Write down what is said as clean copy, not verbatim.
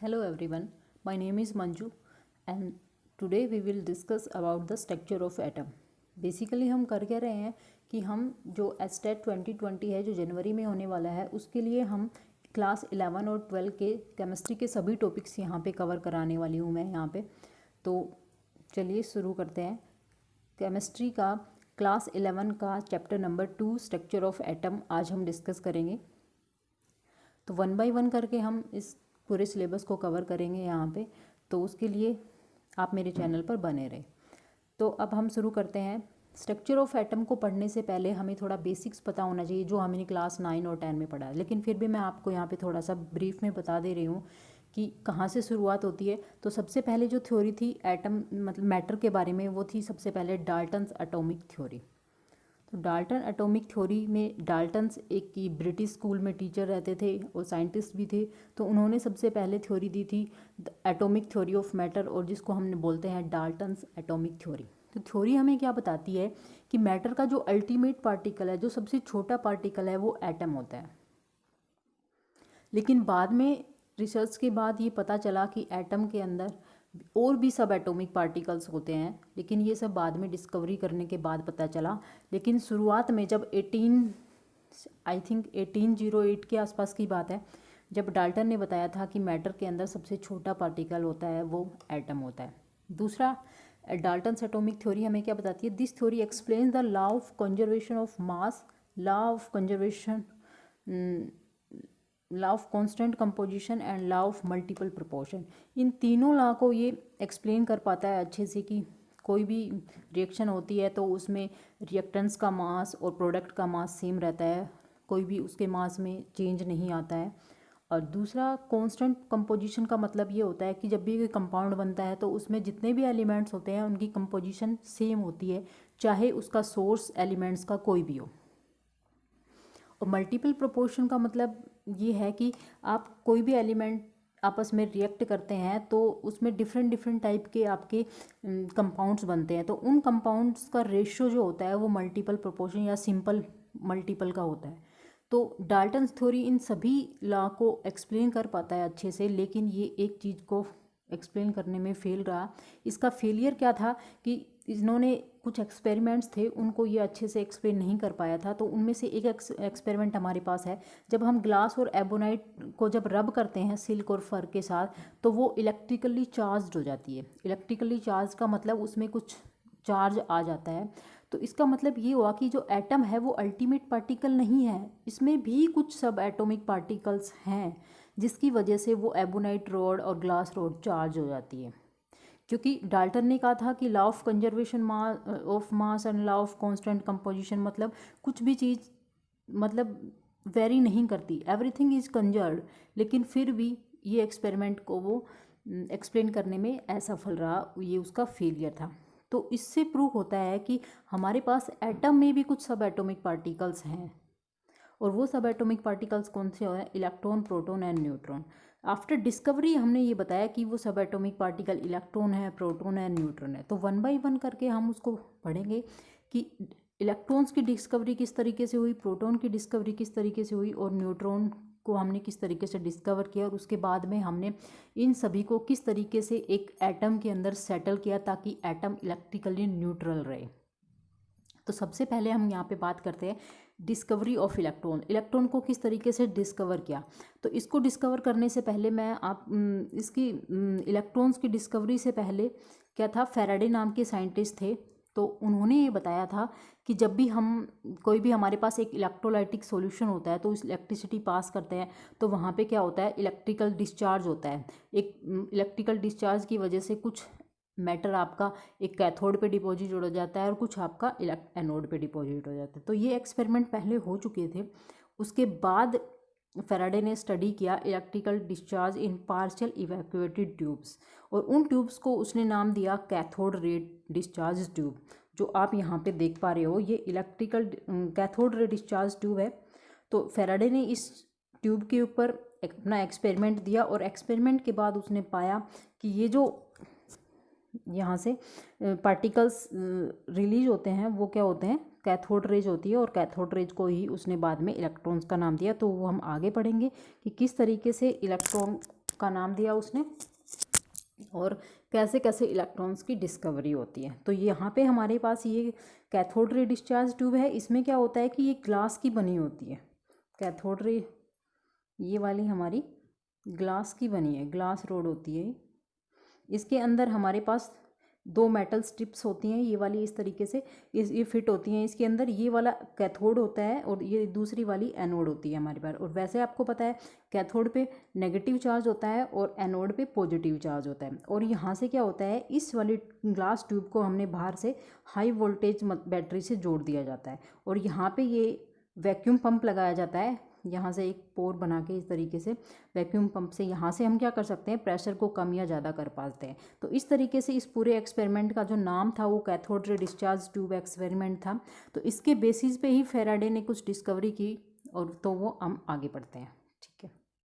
Hello everyone, my name is Manju and today we will discuss about the structure of atom. Basically हम कर क्या रहे हैं कि हम जो एस्टेट 2020 है जो जनवरी में होने वाला है उसके लिए हम क्लास 11 और 12 के केमिस्ट्री के सभी टॉपिक्स यहाँ पे कवर कराने वाली हूँ मैं यहाँ पे। तो चलिए शुरू करते हैं। केमिस्ट्री का क्लास 11 का chapter number 2 structure of atom आज हम डिस्कस करेंगे। तो 1 बाय 1 करके हम इस पूरे सिलेबस को कवर करेंगे यहाँ पे, तो उसके लिए आप मेरे चैनल पर बने रहें। तो अब हम शुरू करते हैं। स्ट्रक्चर ऑफ एटम को पढ़ने से पहले हमें थोड़ा बेसिक्स पता होना चाहिए जो हमने क्लास 9 और 10 में पढ़ा है, लेकिन फिर भी मैं आपको यहाँ पे थोड़ा सा ब्रीफ में बता दे रही हूँ कि कहाँ से शुरुआत होती है। तो सबसे पहले जो थ्योरी थी एटम मतलब मैटर के बारे में, वो थी सबसे पहले डाल्टन्स एटॉमिक थ्योरी। तो डाल्टन एटॉमिक थ्योरी में डाल्टन्स एक की ब्रिटिश स्कूल में टीचर रहते थे और साइंटिस्ट भी थे, तो उन्होंने सबसे पहले थ्योरी दी थी एटॉमिक थ्योरी ऑफ मैटर, और जिसको हमने बोलते हैं डाल्टन्स एटॉमिक थ्योरी। तो थ्योरी हमें क्या बताती है कि मैटर का जो अल्टीमेट पार्टिकल है, जो सबसे छोटा पार्टिकल है, वो एटम होता है। लेकिन बाद में रिसर्च के बाद ये पता चला कि एटम के अंदर और भी सब एटॉमिक पार्टिकल्स होते हैं, लेकिन ये सब बाद में डिस्कवरी करने के बाद पता चला। लेकिन शुरुआत में जब 1808 के आसपास की बात है, जब डाल्टन ने बताया था कि मैटर के अंदर सबसे छोटा पार्टिकल होता है वो एटम होता है। दूसरा, डाल्टन्स एटॉमिक थ्योरी हमें क्या बताती है? This theory explain the law of conservation of mass, law of conservation, law of constant composition and law of multiple proportion. इन तीनों लॉ को ये एक्सप्लेन कर पाता है अच्छे से कि कोई भी रिएक्शन होती है तो उसमें रिएक्टेंट्स का मास और प्रोडक्ट का मास सेम रहता है, कोई भी उसके मास में चेंज नहीं आता है। और दूसरा, कांस्टेंट कंपोजिशन का मतलब ये होता है कि जब भी कोई कंपाउंड बनता है तो उसमें जितने भी एलिमेंट्स होते हैं उनकी कंपोजिशन सेम होती है, चाहे उसका सोर्स एलिमेंट्स का कोई भी हो। और मल्टीपल प्रोपोर्शन का मतलब ये है कि आप कोई भी एलिमेंट आपस में रिएक्ट करते हैं तो उसमें डिफरेंट टाइप के आपके कंपाउंड्स बनते हैं, तो उन कंपाउंड्स का रेशियो जो होता है वो मल्टीपल प्रोपोर्शन या सिंपल मल्टीपल का होता है। तो डाल्टन्स थ्योरी इन सभी लॉ को एक्सप्लेन कर पाता है अच्छे से, लेकिन ये एक चीज़ को एक्सप्लेन करने में फेल रहा। इसका फेलियर क्या था कि इन्होंने कुछ एक्सपेरिमेंट्स थे उनको ये अच्छे से एक्सप्लेन नहीं कर पाया था। तो उनमें से एक एक्सपेरिमेंट हमारे पास है, जब हम ग्लास और एबोनाइट को जब रब करते हैं सिल्क और फर के साथ, तो वो इलेक्ट्रिकली चार्ज हो जाती है। इलेक्ट्रिकली चार्ज का मतलब उसमें कुछ चार्ज आ जाता है। तो इसका मतलब ये हुआ कि जो एटम है वो अल्टीमेट पार्टिकल नहीं है, इसमें भी कुछ सब एटॉमिक पार्टिकल्स हैं, जिसकी वजह से वो एबोनाइट रॉड और ग्लास रॉड चार्ज हो जाती है। क्योंकि डाल्टन ने कहा था कि law of conservation of mass and law of constant composition, मतलब कुछ भी चीज़ मतलब वेरी नहीं करती, एवरीथिंग इज कंजर्व्ड, लेकिन फिर भी ये एक्सपेरिमेंट को वो एक्सप्लेन करने में असफल रहा, ये उसका फेलियर था। तो इससे प्रूव होता है कि हमारे पास एटम में भी कुछ सब एटॉमिक पार्टिकल्स हैं, और वो सब एटॉमिक पार्टिकल्स कौन से हैं? Electron, proton and neutron. After discovery हमने ये बताया कि वो सब एटॉमिक पार्टिकल इलेक्ट्रॉन है, प्रोटॉन है, न्यूट्रॉन है। तो 1 बाय 1 करके हम उसको पढ़ेंगे कि इलेक्ट्रॉन्स की डिस्कवरी किस तरीके से हुई, प्रोटॉन की डिस्कवरी किस तरीके से हुई, और न्यूट्रॉन को हमने किस तरीके से डिस्कवर किया, और उसके बाद में हमने इन सभी को किस तरीके से एक एटम के अंदर सेटल किया ताकि एटम इलेक्ट्रिकली न्यूट्रल रहे। तो सबसे पहले हम यहाँ पे बात करते हैं डिस्कवरी ऑफ इलेक्ट्रॉन। इलेक्ट्रॉन को किस तरीके से डिस्कवर किया? तो इसको डिस्कवर करने से पहले मैं इसकी इलेक्ट्रॉन्स की डिस्कवरी से पहले क्या था, फैराडे नाम के साइंटिस्ट थे, तो उन्होंने ये बताया था कि जब भी हम कोई भी हमारे पास एक इलेक्ट्रोलाइटिक सॉल्यूशन होता है तो इस इलेक्ट्रिसिटी पास करते हैं, तो वहाँ पे क्या होता है, इलेक्ट्रिकल डिस्चार्ज होता है। एक इलेक्ट्रिकल डिस्चार्ज की वजह से कुछ मैटर आपका एक कैथोड पे डिपॉजिट हो जाता है और कुछ आपका एनोड पे डिपॉजिट हो जाता है। तो ये एक्सपेरिमेंट पहले हो चुके थे। उसके बाद फैराडे ने स्टडी किया electrical discharge in partial evacuated tubes, और उन ट्यूब्स को उसने नाम दिया कैथोड रे डिस्चार्ज ट्यूब। जो आप यहाँ पे देख पा रहे हो ये electrical cathode ray discharge tube है। तो फैराडे ने इस ट्यूब के ऊपर अपना एक्सपेरिमेंट दिया, और एक्सपेरिमेंट के बाद उसने पाया कि ये जो यहाँ से पार्टिकल्स रिलीज होते हैं वो क्या होते हैं, कैथोड रेज होती है, और कैथोड रेज को ही उसने बाद में इलेक्ट्रॉन्स का नाम दिया। तो वो हम आगे पढ़ेंगे कि किस तरीके से इलेक्ट्रॉन का नाम दिया उसने, और कैसे कैसे इलेक्ट्रॉन्स की डिस्कवरी होती है। तो यहाँ पे हमारे पास ये कैथोड रे डिस्चार्ज ट्यूब है। इसमें क्या होता है कि ये ग्लास की बनी होती है। कैथोड रे ये वाली हमारी ग्लास की बनी है, ग्लास रोड होती है। इसके अंदर हमारे पास दो मेटल स्ट्रिप्स होती हैं, ये वाली इस तरीके से ये फिट होती हैं इसके अंदर। ये वाला कैथोड होता है और ये दूसरी वाली एनोड होती है हमारे पास। और वैसे आपको पता है कैथोड पे नेगेटिव चार्ज होता है और एनोड पे पॉजिटिव चार्ज होता है। और यहाँ से क्या होता है, इस वाली ग्लास ट्यूब को हमने बाहर से हाई वोल्टेज बैटरी से जोड़ दिया जाता है और यहाँ पे ये वैक्यूम पंप लगाया जाता है। यहाँ से एक पोर बना के इस तरीके से वैक्यूम पंप से यहाँ से हम क्या कर सकते हैं, प्रेशर को कम या ज़्यादा कर पाते हैं। तो इस तरीके से इस पूरे एक्सपेरिमेंट का जो नाम था वो cathode ray discharge tube experiment था। तो इसके बेसिस पे ही फैराडे ने कुछ डिस्कवरी की और तो वो हम आगे बढ़ते हैं।